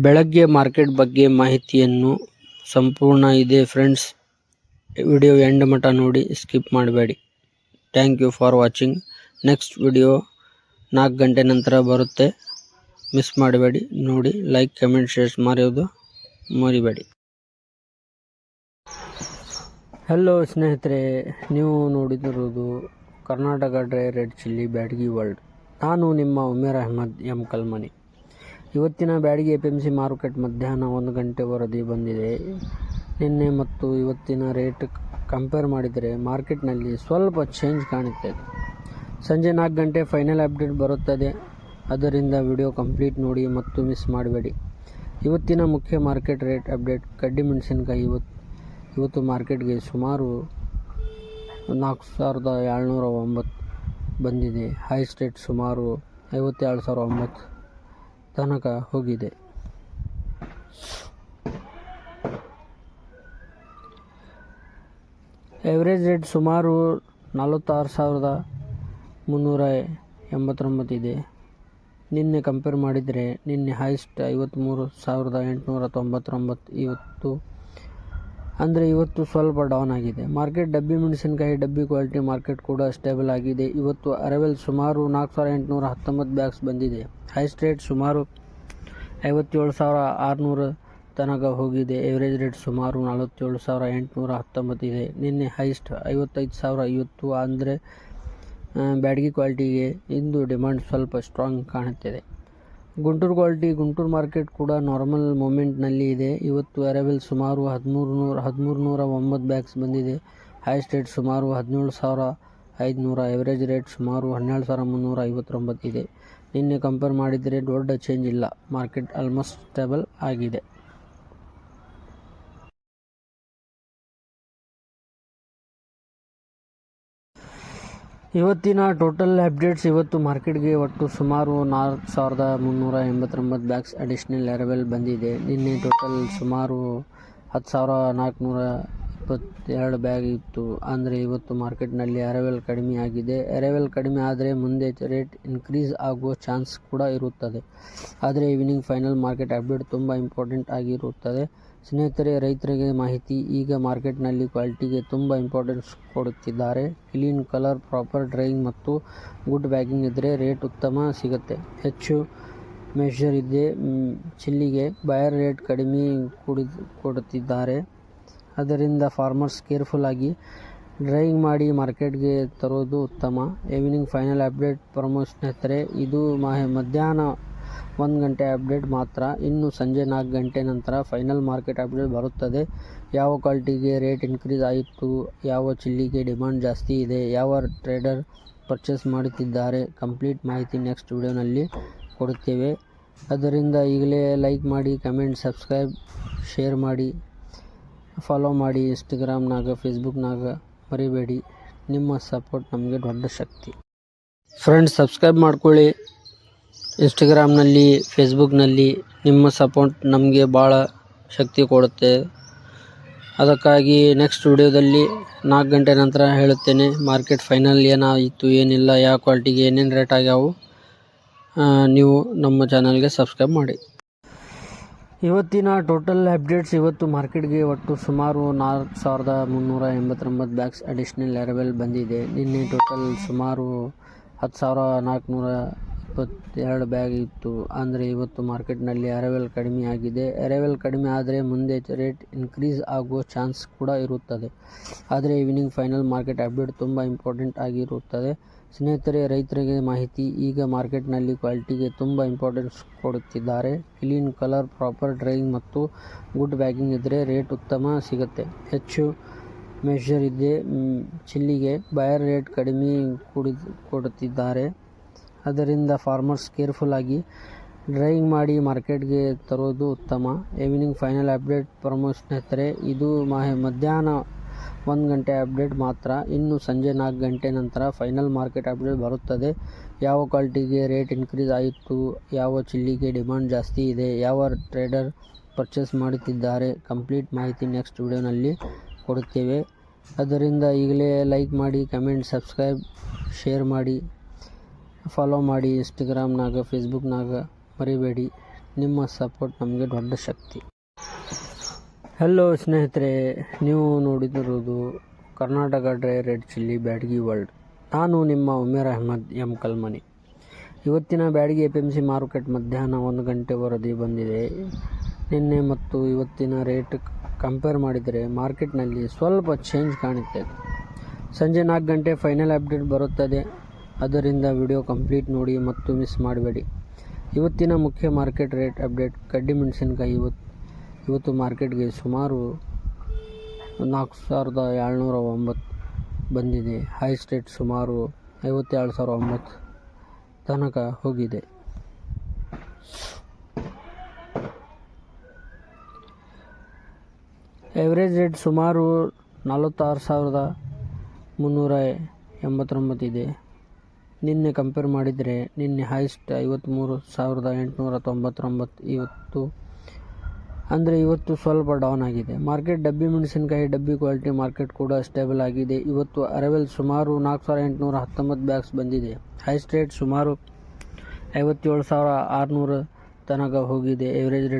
ಬೆಳಗ್ಗೆ ಮಾರ್ಕೆಟ್ ಬಗ್ಗೆ ಮಾಹಿತಿಯನ್ನು ಸಂಪೂರ್ಣ ಇದೆ ಫ್ರೆಂಡ್ಸ್. ವಿಡಿಯೋ ಎಂಡ್ ಮಟ್ಟ ನೋಡಿ, ಸ್ಕಿಪ್ ಮಾಡಬೇಡಿ. Thank you for watching. Next video 4 ಗಂಟೆ ನಂತರ ಬರುತ್ತೆ, ಮಿಸ್ ಮಾಡಬೇಡಿ. ನೋಡಿ, ಲೈಕ್, ಕಮೆಂಟ್, ಶೇರ್ ಮಾಡೋದು ಮರಿಬೇಡಿ. ಹಲೋ ಸ್ನೇಹಿತರೆ, ನೀವು ನೋಡಿದಿರುವುದು Karnataka dry red chilli Byadagi world. ನಾನು ನಿಮ್ಮ ಉಮೇರ್ ಅಹಮದ್ ಎಂ ಕಲ್ಮನಿ. ಇವತ್ತಿನ ಬ್ಯಾಡಗಿ APMC ಮಾರುಕಟ್ಟೆ ಮಧ್ಯಾಹ್ನ 1 ಗಂಟೆ ವರದಿ ಬಂದಿದೆ. ನಿನ್ನೆ ಮತ್ತು ಇವತ್ತಿನ ರೇಟ್ ಕಂಪೇರ್ ಮಾಡಿದರೆ ಮಾರ್ಕೆಟ್ನಲ್ಲಿ ಸ್ವಲ್ಪ ಚೇಂಜ್ ಕಾಣುತ್ತದೆ. ಸಂಜೆ 4 ಗಂಟೆ ಫೈನಲ್ ಅಪ್ಡೇಟ್ ಬರುತ್ತದೆ, ಆದ್ದರಿಂದ ವಿಡಿಯೋ ಕಂಪ್ಲೀಟ್ ನೋಡಿ ಮತ್ತು ಮಿಸ್ ಮಾಡಬೇಡಿ. ಇವತ್ತಿನ ಮುಖ್ಯ ಮಾರ್ಕೆಟ್ ರೇಟ್ ಅಪ್ಡೇಟ್. ಕಡ್ಡಿ ಮೆಣಸಿನಕಾಯಿ ಇವತ್ತು ಮಾರ್ಕೆಟ್ಗೆ ಸುಮಾರು 4709 ಬಂದಿದೆ. ಹೈಯೆಸ್ಟ್ ರೇಟ್ ಸುಮಾರು 52,900 ತನಕ ಹೋಗಿದೆ. ಎವರೇಜ್ ರೇಟ್ ಸುಮಾರು 46,389 ಇದೆ. ನಿನ್ನೆ ಕಂಪೇರ್ ಮಾಡಿದರೆ ನಿನ್ನೆ ಹೈಯೆಸ್ಟ್ 53,899 ಇವತ್ತು ಸ್ವಲ್ಪ ಡೌನ್ ಆಗಿದೆ. ಮಾರ್ಕೆಟ್ ಡಬ್ಬಿ ಮೆಣಸಿನಕಾಯಿ ಡಬ್ಬಿ ಕ್ವಾಲಿಟಿ ಮಾರ್ಕೆಟ್ ಕೂಡ ಸ್ಟೇಬಲ್ ಆಗಿದೆ. ಇವತ್ತು ಅರವೆಲ್ ಸುಮಾರು 4,819 ಬ್ಯಾಗ್ಸ್ ಬಂದಿದೆ. ಹೈಯೆಸ್ಟ್ ರೇಟ್ ಸುಮಾರು 57,600 ತನಕ ಹೋಗಿದೆ. ಎವರೇಜ್ ರೇಟ್ ಸುಮಾರು 47,819 ಇದೆ. ನಿನ್ನೆ ಹೈಯೆಸ್ಟ್ 55,050 ಬ್ಯಾಡಗಿ ಕ್ವಾಲಿಟಿಗೆ ಇಂದು ಡಿಮಾಂಡ್ ಸ್ವಲ್ಪ ಸ್ಟ್ರಾಂಗ್ ಕಾಣುತ್ತಿದೆ. ಗುಂಟೂರು ಕ್ವಾಲಿಟಿ ಗುಂಟೂರು ಮಾರ್ಕೆಟ್ ಕೂಡ ನಾರ್ಮಲ್ ಮೂಮೆಂಟ್ನಲ್ಲಿ ಇದೆ. ಇವತ್ತು ಅರವೆಲ್ ಸುಮಾರು 1309 ಬ್ಯಾಗ್ಸ್ ಬಂದಿದೆ. ಹೈಯೆಸ್ಟ್ ರೇಟ್ ಸುಮಾರು 17,500, ಎವರೇಜ್ ರೇಟ್ ಸುಮಾರು 12,359 ಇದೆ. ನಿನ್ನೆ ಕಂಪೇರ್ ಮಾಡಿದರೆ ದೊಡ್ಡ ಚೇಂಜ್ ಇಲ್ಲ, ಮಾರ್ಕೆಟ್ ಆಲ್ಮೋಸ್ಟ್ ಸ್ಟೇಬಲ್ ಆಗಿದೆ. ಇವತ್ತಿನ ಟೋಟಲ್ ಅಪ್ಡೇಟ್ಸ್. ಇವತ್ತು ಮಾರ್ಕೆಟ್ಗೆ ಒಟ್ಟು ಸುಮಾರು 4,389 ಬ್ಯಾಗ್ಸ್ ಅಡಿಷನಲ್ ಅರವೆಲ್ ಬಂದಿದೆ. ನಿನ್ನೆ ಟೋಟಲ್ ಸುಮಾರು 10,422 ಬ್ಯಾಗ್ ಇತ್ತು. ಅಂದರೆ ಇವತ್ತು ಮಾರ್ಕೆಟ್ನಲ್ಲಿ ಅರವೆಲ್ ಕಡಿಮೆ ಆಗಿದೆ. ಅರವೆಲ್ ಕಡಿಮೆ ಆದರೆ ಮುಂದೆ ರೇಟ್ ಇನ್ಕ್ರೀಸ್ ಆಗುವ ಚಾನ್ಸ್ ಕೂಡ ಇರುತ್ತದೆ. ಆದರೆ ಈವ್ನಿಂಗ್ ಫೈನಲ್ ಮಾರ್ಕೆಟ್ ಅಪ್ಡೇಟ್ ತುಂಬ ಇಂಪಾರ್ಟೆಂಟ್ ಆಗಿರುತ್ತದೆ. ಸ್ನೇಹಿತರೆ, ರೈತರಿಗೆ ಮಾಹಿತಿ. ಈಗ ಮಾರ್ಕೆಟ್ನಲ್ಲಿ ಕ್ವಾಲಿಟಿಗೆ ತುಂಬ ಇಂಪಾರ್ಟೆನ್ಸ್ ಕೊಡುತ್ತಿದ್ದಾರೆ. ಕ್ಲೀನ್ ಕಲರ್, ಪ್ರಾಪರ್ ಡ್ರೈಯಿಂಗ್ ಮತ್ತು ಗುಡ್ ಬ್ಯಾಗಿಂಗ್ ಇದ್ದರೆ ರೇಟ್ ಉತ್ತಮ ಸಿಗುತ್ತೆ. ಹೆಚ್ಚು ಮೆಷರ್ ಇದೆ ಚಿಲ್ಲಿಗೆ. ಬಯರ್ ರೇಟ್ ಕಡಿಮೆ ಕೊಡುತ್ತಿದ್ದಾರೆ. ಅದರಿಂದ ಫಾರ್ಮರ್ಸ್ ಕೇರ್ಫುಲ್ ಆಗಿ ಡ್ರೈಯಿಂಗ್ ಮಾಡಿ ಮಾರ್ಕೆಟ್ಗೆ ತರೋದು ಉತ್ತಮ. ಈವ್ನಿಂಗ್ ಫೈನಲ್ ಅಪ್ಡೇಟ್ ಪ್ರಮೋಟ್ ಸ್ನೇಹಿತರೆ. ಇದು ಮಧ್ಯಾಹ್ನ 1 ಗಂಟೆ ಅಪ್ಡೇಟ್ ಮಾತ್ರ. ಇನ್ನು ಸಂಜೆ 4 ಗಂಟೆ ನಂತರ ಫೈನಲ್ ಮಾರ್ಕೆಟ್ ಅಪ್ಡೇಟ್ ಬರುತ್ತದೆ. ಯಾವ ಕ್ವಾಲಿಟಿಗೆ ರೇಟ್ ಇನ್ಕ್ರೀಸ್ ಆಯಿತು, ಯಾವ ಚಿಲ್ಲಿಗೆ ಡಿಮಾಂಡ್ ಜಾಸ್ತಿ ಇದೆ, ಯಾವ ಟ್ರೇಡರ್ ಪರ್ಚೇಸ್ ಮಾಡುತ್ತಿದ್ದಾರೆ, ಕಂಪ್ಲೀಟ್ ಮಾಹಿತಿ ನೆಕ್ಸ್ಟ್ ವಿಡಿಯೋನಲ್ಲಿ ಕೊಡುತ್ತೇವೆ. ಅದರಿಂದ ಈಗಲೇ ಲೈಕ್ ಮಾಡಿ, ಕಮೆಂಟ್, ಸಬ್ಸ್ಕ್ರೈಬ್, ಶೇರ್ ಮಾಡಿ, ಫಾಲೋ ಮಾಡಿ. ಇನ್ಸ್ಟಾಗ್ರಾಮ್ನಾಗ, ಫೇಸ್ಬುಕ್ನಾಗ ಮರಿಬೇಡಿ. ನಿಮ್ಮ ಸಪೋರ್ಟ್ ನಮಗೆ ದೊಡ್ಡ ಶಕ್ತಿ. ಫ್ರೆಂಡ್ಸ್, ಸಬ್ಸ್ಕ್ರೈಬ್ ಮಾಡ್ಕೊಳ್ಳಿ. ಇನ್ಸ್ಟಾಗ್ರಾಮ್ನಲ್ಲಿ, ಫೇಸ್ಬುಕ್ನಲ್ಲಿ ನಿಮ್ಮ ಸಪೋರ್ಟ್ ನಮಗೆ ಭಾಳ ಶಕ್ತಿ ಕೊಡುತ್ತೆ. ಅದಕ್ಕಾಗಿ ನೆಕ್ಸ್ಟ್ ವಿಡಿಯೋದಲ್ಲಿ 4 ಗಂಟೆ ನಂತರ ಹೇಳುತ್ತೇನೆ ಮಾರ್ಕೆಟ್ ಫೈನಲ್ ಏನಾಯಿತು, ಏನಿಲ್ಲ, ಯಾವ ಕ್ವಾಲಿಟಿಗೆ ಏನೇನು ರೇಟ್ ಆಗ್ಯಾವು. ನೀವು ನಮ್ಮ ಚಾನಲ್ಗೆ ಸಬ್ಸ್ಕ್ರೈಬ್ ಮಾಡಿ. ಇವತ್ತಿನ ಟೋಟಲ್ ಅಪ್ಡೇಟ್ಸ್. ಇವತ್ತು ಮಾರ್ಕೆಟ್ಗೆ ಒಟ್ಟು ಸುಮಾರು 4,389 ಬ್ಯಾಗ್ಸ್ ಅಡಿಷನಲ್ ಅರವೆಲ್ ಬಂದಿದೆ. ನಿನ್ನೆ ಟೋಟಲ್ ಸುಮಾರು 10,422 ಬ್ಯಾಗ್ ಇತ್ತು. ಅಂದರೆ ಇವತ್ತು ಮಾರ್ಕೆಟ್ನಲ್ಲಿ ಅರವೆಲ್ ಕಡಿಮೆ ಆಗಿದೆ. ಅರವೆಲ್ ಕಡಿಮೆ ಆದರೆ ಮುಂದೆ ರೇಟ್ ಇನ್ಕ್ರೀಸ್ ಆಗುವ ಚಾನ್ಸ್ ಕೂಡ ಇರುತ್ತದೆ. ಆದರೆ ಈವ್ನಿಂಗ್ ಫೈನಲ್ ಮಾರ್ಕೆಟ್ ಅಪ್ಡೇಟ್ ತುಂಬ ಇಂಪಾರ್ಟೆಂಟ್ ಆಗಿರುತ್ತದೆ. ಸ್ನೇಹಿತರೆ, ರೈತರಿಗೆ ಮಾಹಿತಿ. ಈಗ ಮಾರ್ಕೆಟ್ನಲ್ಲಿ ಕ್ವಾಲಿಟಿಗೆ ತುಂಬ ಇಂಪಾರ್ಟೆನ್ಸ್ ಕೊಡುತ್ತಿದ್ದಾರೆ. ಕ್ಲೀನ್ ಕಲರ್, ಪ್ರಾಪರ್ ಡ್ರೈಯಿಂಗ್ ಮತ್ತು ಗುಡ್ ಬ್ಯಾಗಿಂಗ್ ಇದ್ದರೆ ರೇಟ್ ಉತ್ತಮ ಸಿಗುತ್ತೆ. ಹೆಚ್ಚು ಮೆಷರ್ ಇದೆ ಚಿಲ್ಲಿಗೆ. ಬಯರ್ ರೇಟ್ ಕಡಿಮೆ ಕೊಡುತ್ತಿದ್ದಾರೆ. ಅದರಿಂದ ಫಾರ್ಮರ್ಸ್ ಕೇರ್ಫುಲ್ ಆಗಿ ಡ್ರೈಯಿಂಗ್ ಮಾಡಿ ಮಾರ್ಕೆಟ್ಗೆ ತರೋದು ಉತ್ತಮ. ಈವ್ನಿಂಗ್ ಫೈನಲ್ ಅಪ್ಡೇಟ್ ಪ್ರಮೋಟ್ ಸ್ನೇಹಿತರೆ. ಇದು ಮಧ್ಯಾಹ್ನ 1 ಗಂಟೆ ಅಪ್ಡೇಟ್ ಮಾತ್ರ. ಇನ್ನು ಸಂಜೆ 4 ಗಂಟೆ ನಂತರ ಫೈನಲ್ ಮಾರ್ಕೆಟ್ ಅಪ್ಡೇಟ್ ಬರುತ್ತದೆ. ಯಾವ ಕ್ವಾಲಿಟಿಗೆ ರೇಟ್ ಇನ್ಕ್ರೀಸ್ ಆಯಿತು, ಯಾವ ಚಿಲ್ಲಿಗೆ ಡಿಮಾಂಡ್ ಜಾಸ್ತಿ ಇದೆ, ಯಾವ ಟ್ರೇಡರ್ ಪರ್ಚೇಸ್ ಮಾಡುತ್ತಿದ್ದಾರೆ, ಕಂಪ್ಲೀಟ್ ಮಾಹಿತಿ ನೆಕ್ಸ್ಟ್ ವಿಡಿಯೋನಲ್ಲಿ ಕೊಡುತ್ತೇವೆ. ಅದರಿಂದ ಈಗಲೇ ಲೈಕ್ ಮಾಡಿ, ಕಮೆಂಟ್, ಸಬ್ಸ್ಕ್ರೈಬ್, ಶೇರ್ ಮಾಡಿ, ಫಾಲೋ ಮಾಡಿ. ಇನ್ಸ್ಟಾಗ್ರಾಮ್ನಾಗ, ಫೇಸ್ಬುಕ್ನಾಗ ಮರಿಬೇಡಿ. ನಿಮ್ಮ ಸಪೋರ್ಟ್ ನಮಗೆ ದೊಡ್ಡ ಶಕ್ತಿ. ಹಲೋ ಸ್ನೇಹಿತರೆ, ನೀವು ನೋಡಿದಿರುವುದು Karnataka dry red chilli Byadagi world. ನಾನು ನಿಮ್ಮ ಉಮೇರ್ ಅಹಮದ್ ಎಂ ಕಲ್ಮನಿ. ಇವತ್ತಿನ ಬ್ಯಾಡಗಿ APMC ಮಾರುಕಟ್ಟೆ ಮಧ್ಯಾಹ್ನ 1 ಗಂಟೆ ವರದಿ ಬಂದಿದೆ. ನಿನ್ನೆ ಮತ್ತು ಇವತ್ತಿನ ರೇಟ್ ಕಂಪೇರ್ ಮಾಡಿದರೆ ಮಾರ್ಕೆಟ್ನಲ್ಲಿ ಸ್ವಲ್ಪ ಚೇಂಜ್ ಕಾಣುತ್ತೆ. ಸಂಜೆ 4 ಗಂಟೆ ಫೈನಲ್ ಅಪ್ಡೇಟ್ ಬರುತ್ತದೆ. ಅದರಿಂದ ವಿಡಿಯೋ ಕಂಪ್ಲೀಟ್ ನೋಡಿ ಮತ್ತು ಮಿಸ್ ಮಾಡಬೇಡಿ. ಇವತ್ತಿನ ಮುಖ್ಯ ಮಾರ್ಕೆಟ್ ರೇಟ್ ಅಪ್ಡೇಟ್. ಕಡ್ಡಿ ಮೆಣಸಿನಕಾಯಿ ಇವತ್ತು ಮಾರ್ಕೆಟ್ಗೆ ಸುಮಾರು 4709 ಬಂದಿದೆ. ಹೈಯೆಸ್ಟ್ ರೇಟ್ ಸುಮಾರು 52,900 ತನಕ ಹೋಗಿದೆ. ಎವರೇಜ್ ರೇಟ್ ಸುಮಾರು 46,389 ಇದೆ. ನಿನ್ನೆ ಕಂಪೇರ್ ಮಾಡಿದರೆ ನಿನ್ನೆ ಹೈಯೆಸ್ಟ್ 53,899 ಇವತ್ತು ಸ್ವಲ್ಪ ಡೌನ್ ಆಗಿದೆ. ಮಾರ್ಕೆಟ್ ಡಬ್ಬಿ ಮೆಣಸಿನಕಾಯಿ ಡಬ್ಬಿ ಕ್ವಾಲಿಟಿ ಮಾರ್ಕೆಟ್ ಕೂಡ ಸ್ಟೇಬಲ್ ಆಗಿದೆ. ಇವತ್ತು ಅರವೆಲ್ ಸುಮಾರು 4,819 ಬ್ಯಾಗ್ಸ್ ಬಂದಿದೆ. ಹೈಯೆಸ್ಟ್ ರೇಟ್ ಸುಮಾರು 57,600 ತನಕ ಹೋಗಿದೆ. Average rate